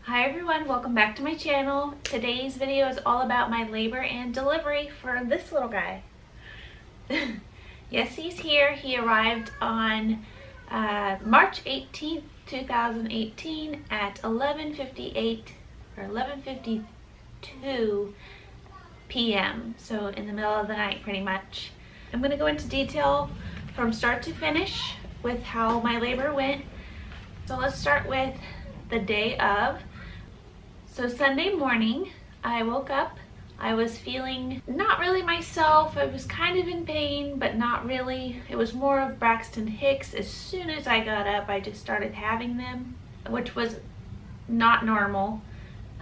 Hi everyone, welcome back to my channel. Today's video is all about my labor and delivery for this little guy. Yes, he's here. He arrived on March 18th, 2018 at 11:58 or 11:52 p.m. So in the middle of the night pretty much. I'm going to go into detail from start to finish with how my labor went. So let's start with the day of. So Sunday morning, I woke up. I was feeling not really myself. I was kind of in pain, but not really. It was more of Braxton Hicks. As soon as I got up, I just started having them, which was not normal.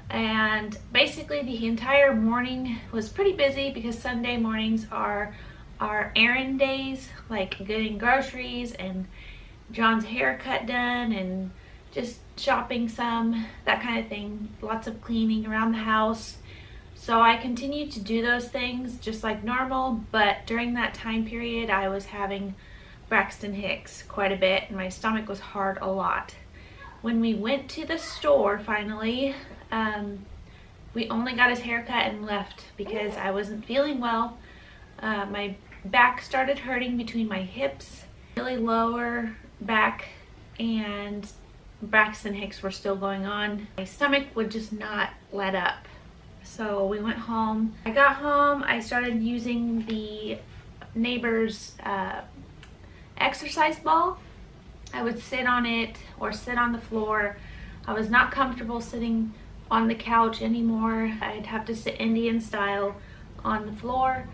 And basically the entire morning was pretty busy because Sunday mornings are our errand days, like getting groceries and John's haircut done and just shopping some, that kind of thing. Lots of cleaning around the house. So I continued to do those things just like normal, but during that time period I was having Braxton Hicks quite a bit and my stomach was hard a lot. When we went to the store finally, we only got his haircut and left because I wasn't feeling well. My back started hurting between my hips, really lower back, and Braxton Hicks were still going on. My stomach would just not let up. So we went home. I got home, I started using the neighbor's exercise ball. I would sit on it or sit on the floor. I was not comfortable sitting on the couch anymore. I'd have to sit Indian style on the floor.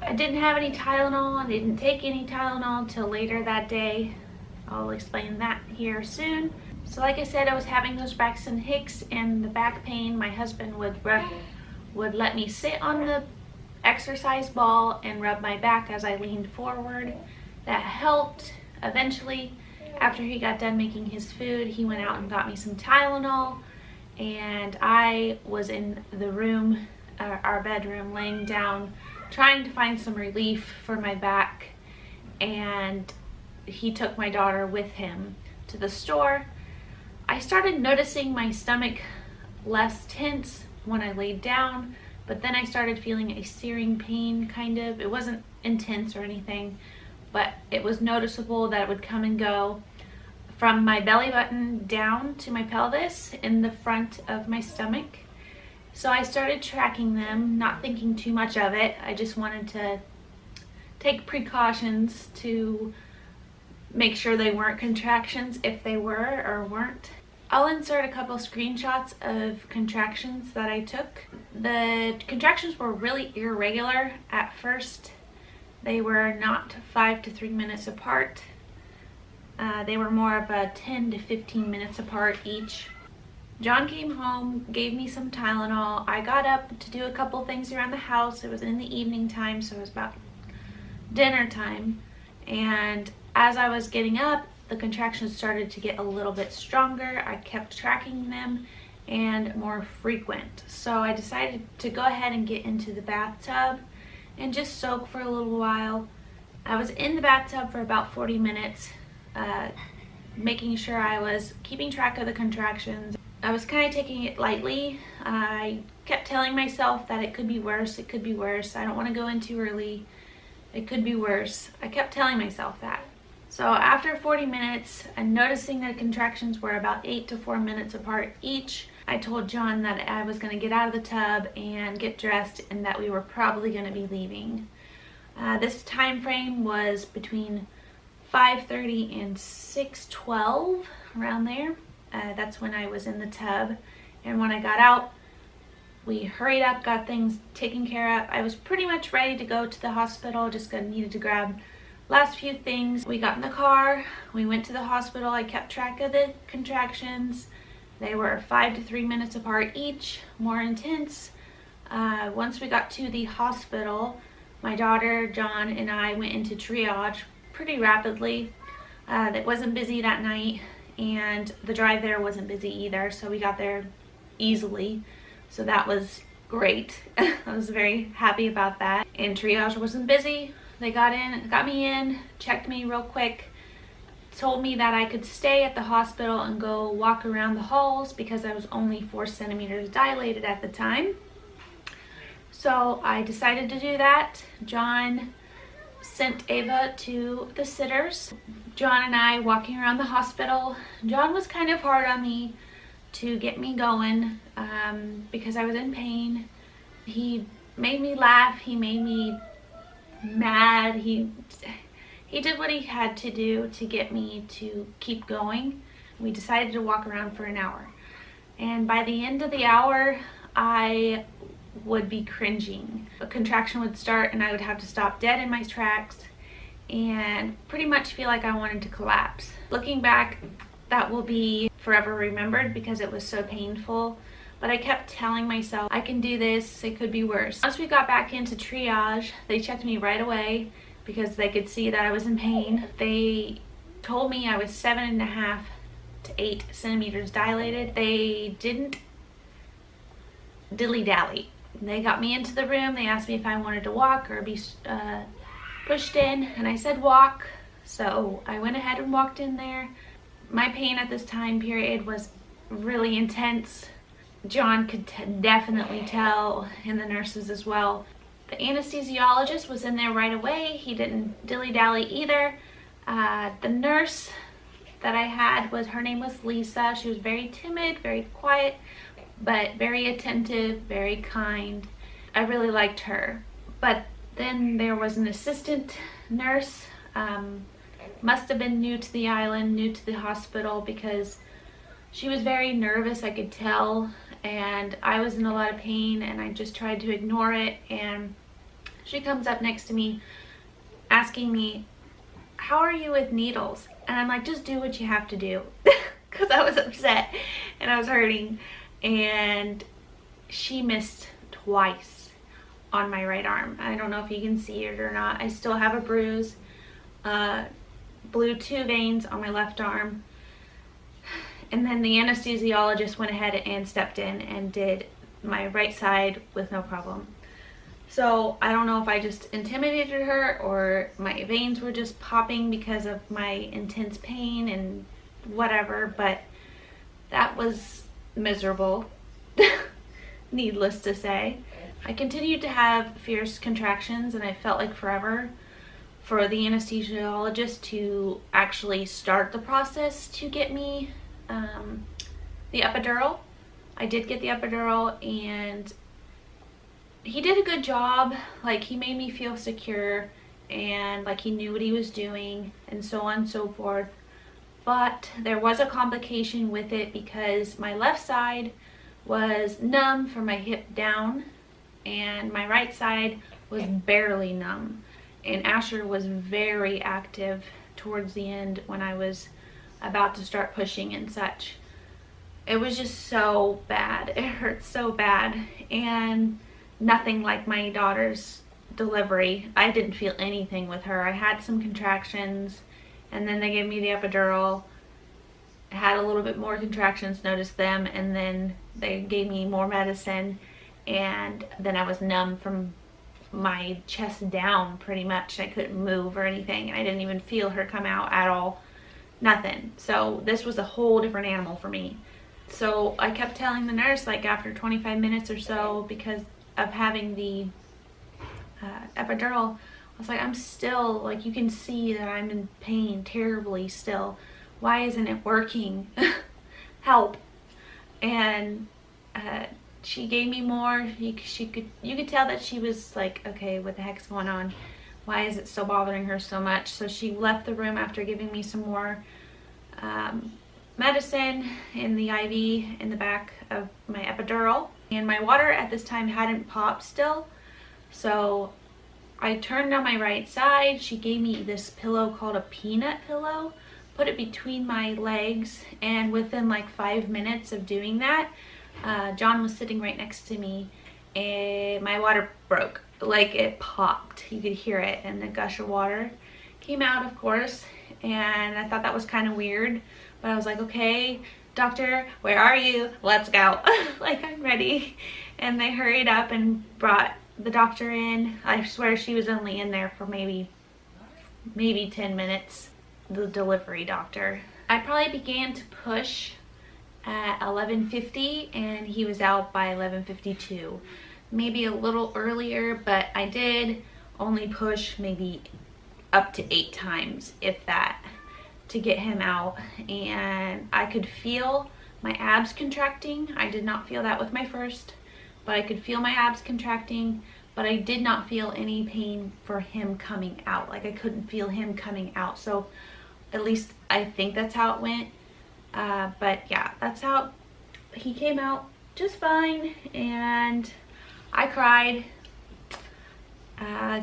I didn't have any Tylenol. I didn't take any Tylenol until later that day. I'll explain that here soon. So like I said, I was having those Braxton Hicks and the back pain. My husband would let me sit on the exercise ball and rub my back as I leaned forward. That helped. Eventually, after he got done making his food, he went out and got me some Tylenol, and I was in the room, our bedroom, laying down, trying to find some relief for my back, and he took my daughter with him to the store. I started noticing my stomach less tense when I laid down, but then I started feeling a searing pain, kind of. It wasn't intense or anything, but it was noticeable that it would come and go from my belly button down to my pelvis in the front of my stomach. So I started tracking them, not thinking too much of it. I just wanted to take precautions to make sure they weren't contractions if they were or weren't. I'll insert a couple screenshots of contractions that I took. The contractions were really irregular at first. They were not 5 to 3 minutes apart. They were more of a 10 to 15 minutes apart each. John came home, gave me some Tylenol. I got up to do a couple things around the house. It was in the evening time, so it was about dinner time. And as I was getting up, the contractions started to get a little bit stronger. I kept tracking them and more frequent. So I decided to go ahead and get into the bathtub and just soak for a little while. I was in the bathtub for about 40 minutes, making sure I was keeping track of the contractions. I was kind of taking it lightly. I kept telling myself that it could be worse, it could be worse. I don't want to go in too early. It could be worse. I kept telling myself that. So after 40 minutes and noticing that contractions were about 8 to 4 minutes apart each, I told John that I was going to get out of the tub and get dressed and that we were probably going to be leaving. This time frame was between 5:30 and 6:12, around there. That's when I was in the tub, and when I got out, we hurried up, got things taken care of. I was pretty much ready to go to the hospital, just needed to grab last few things. We got in the car, we went to the hospital. I kept track of the contractions. They were 5 to 3 minutes apart each, more intense. Once we got to the hospital, my daughter, John, and I went into triage pretty rapidly. It wasn't busy that night, and the drive there wasn't busy either, so we got there easily. So that was great. I was very happy about that. And triage wasn't busy. They got me in, checked me real quick, told me that I could stay at the hospital and go walk around the halls because I was only 4 centimeters dilated at the time. So I decided to do that. John sent Ava to the sitters. John and I walking around the hospital. John was kind of hard on me to get me going because I was in pain. He made me laugh. He made me mad. He did what he had to do to get me to keep going. We decided to walk around for an hour. And by the end of the hour, I would be cringing. A contraction would start and I would have to stop dead in my tracks and pretty much feel like I wanted to collapse. Looking back, that will be forever remembered because it was so painful. But I kept telling myself, I can do this, it could be worse. Once we got back into triage, they checked me right away because they could see that I was in pain. They told me I was 7.5 to 8 centimeters dilated. They didn't dilly-dally. They got me into the room. They asked me if I wanted to walk or be pushed in, and I said walk. So I went ahead and walked in there. My pain at this time period was really intense. John could definitely tell, and the nurses as well. The anesthesiologist was in there right away. He didn't dilly-dally either. The nurse that I had her name was Lisa. She was very timid, very quiet, but very attentive, very kind. I really liked her. But then there was an assistant nurse. Must have been new to the island, new to the hospital, because she was very nervous, I could tell, and I was in a lot of pain and I just tried to ignore it. And she comes up next to me asking me, how are you with needles? And I'm like, just do what you have to do, because I was upset and I was hurting. And she missed twice on my right arm. I don't know if you can see it or not. I still have a bruise. Blew 2 veins on my left arm. And then the anesthesiologist went ahead and stepped in and did my right side with no problem. So I don't know if I just intimidated her or my veins were just popping because of my intense pain and whatever, but that was miserable, needless to say. I continued to have fierce contractions and I felt like forever for the anesthesiologist to actually start the process to get me the epidural. I did get the epidural and he did a good job. Like, he made me feel secure and like he knew what he was doing and so on and so forth. But there was a complication with it because my left side was numb from my hip down and my right side was barely numb. And Asher was very active towards the end when I was about to start pushing and such. It was just so bad. It hurt so bad. And nothing like my daughter's delivery. I didn't feel anything with her. I had some contractions and then they gave me the epidural. I had a little bit more contractions, noticed them, and then they gave me more medicine, and then I was numb from my chest down pretty much. I couldn't move or anything, and I didn't even feel her come out at all. Nothing. So this was a whole different animal for me. So I kept telling the nurse, like after 25 minutes or so, because of having the epidural, I was like, I'm still, like, you can see that I'm in pain terribly still. Why isn't it working? Help. And she gave me more. You could tell that she was like, okay, what the heck's going on? Why is it still bothering her so much? So she left the room after giving me some more medicine in the IV in the back of my epidural. And my water at this time hadn't popped still. So I turned on my right side. She gave me this pillow called a peanut pillow, put it between my legs, and within like 5 minutes of doing that, John was sitting right next to me and my water broke. Like, it popped. You could hear it, and the gush of water came out, of course. And I thought that was kind of weird, but I was like, okay, doctor, where are you? Let's go. Like, I'm ready. And they hurried up and brought the doctor in. I swear she was only in there for maybe 10 minutes. the delivery doctor. I probably began to push at 11:50 and he was out by 11:52. Maybe a little earlier, but I did only push maybe up to 8 times, if that, to get him out. And I could feel my abs contracting. I did not feel that with my first, but I could feel my abs contracting, but I did not feel any pain for him coming out. Like I couldn't feel him coming out. So at least I think that's how it went. But yeah, that's how he came out just fine. And I cried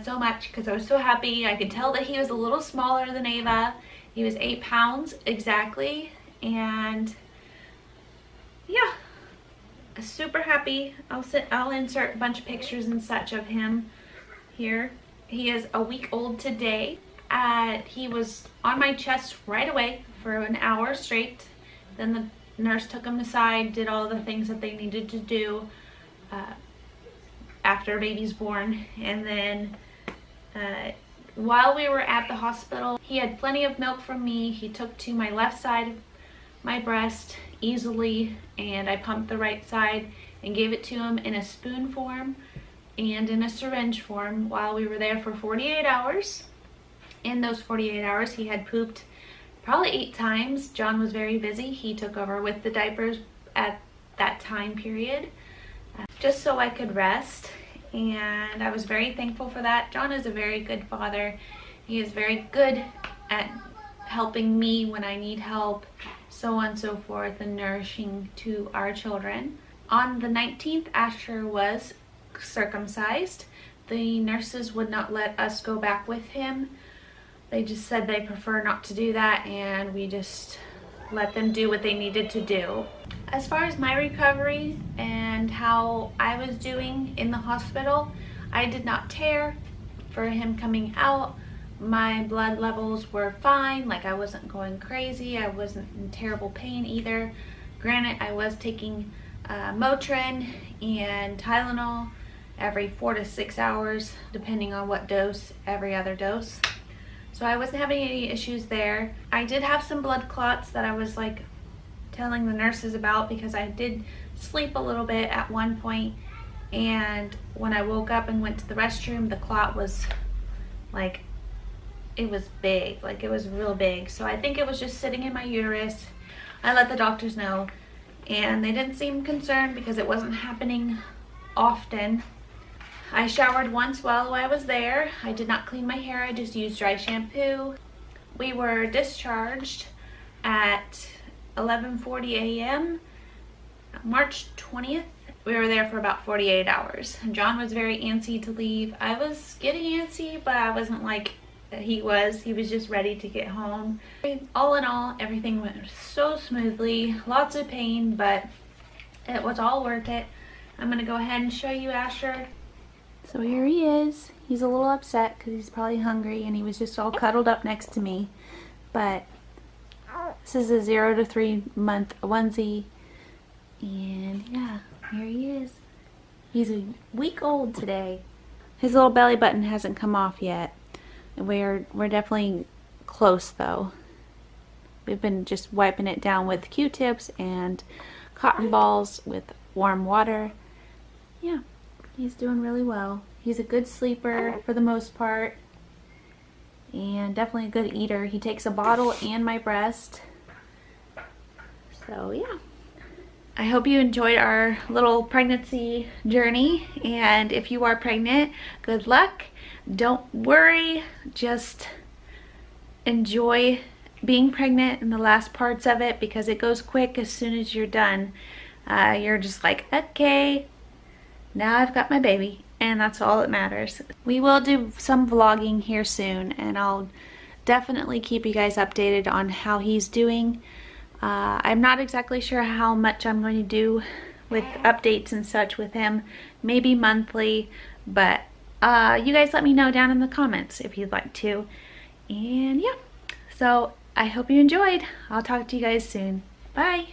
so much because I was so happy. I could tell that he was a little smaller than Ava. He was 8 pounds exactly. And yeah, super happy. I'll insert a bunch of pictures and such of him here. He is a week old today. He was on my chest right away for an hour straight. Then the nurse took him aside, did all the things that they needed to do after a baby's born. And then while we were at the hospital, he had plenty of milk from me. He took to my left side of my breast easily, and I pumped the right side and gave it to him in a spoon form and in a syringe form while we were there for 48 hours. In those 48 hours, he had pooped probably 8 times. John was very busy. He took over with the diapers at that time period, just so I could rest, and I was very thankful for that. John is a very good father. He is very good at helping me when I need help, so on and so forth, and nourishing to our children. On the 19th, Asher was circumcised. The nurses would not let us go back with him. They just said they prefer not to do that, and we just let them do what they needed to do. As far as my recovery and how I was doing in the hospital, I did not tear for him coming out. My blood levels were fine. Like, I wasn't going crazy. I wasn't in terrible pain either. Granted, I was taking Motrin and Tylenol every 4 to 6 hours, depending on what dose, every other dose. So I wasn't having any issues there. I did have some blood clots that I was like telling the nurses about, because I did sleep a little bit at one point, and when I woke up and went to the restroom, the clot was like, it was big, like it was real big. So I think it was just sitting in my uterus. I let the doctors know, and they didn't seem concerned because it wasn't happening often. I showered once while I was there. I did not clean my hair. I just used dry shampoo. We were discharged at 11:40 a.m. March 20th. We were there for about 48 hours. John was very antsy to leave. I was getting antsy, but I wasn't like he was. He was just ready to get home. All in all, everything went so smoothly. Lots of pain, but it was all worth it. I'm gonna go ahead and show you Asher. So here he is. He's a little upset because he's probably hungry, and he was just all cuddled up next to me. But this is a 0 to 3 month onesie, and yeah, here he is. He's a week old today. His little belly button hasn't come off yet. We're definitely close though. We've been just wiping it down with Q-tips and cotton balls with warm water. Yeah, he's doing really well. He's a good sleeper for the most part, and definitely a good eater. He takes a bottle and my breast. So yeah, I hope you enjoyed our little pregnancy journey, and if you are pregnant, good luck. Don't worry, just enjoy being pregnant and the last parts of it, because it goes quick. As soon as you're done, you're just like, okay, now I've got my baby, and that's all that matters. We will do some vlogging here soon, and I'll definitely keep you guys updated on how he's doing. I'm not exactly sure how much I'm going to do with updates and such with him, maybe monthly, but you guys let me know down in the comments if you'd like to. And yeah, so I hope you enjoyed. I'll talk to you guys soon. Bye.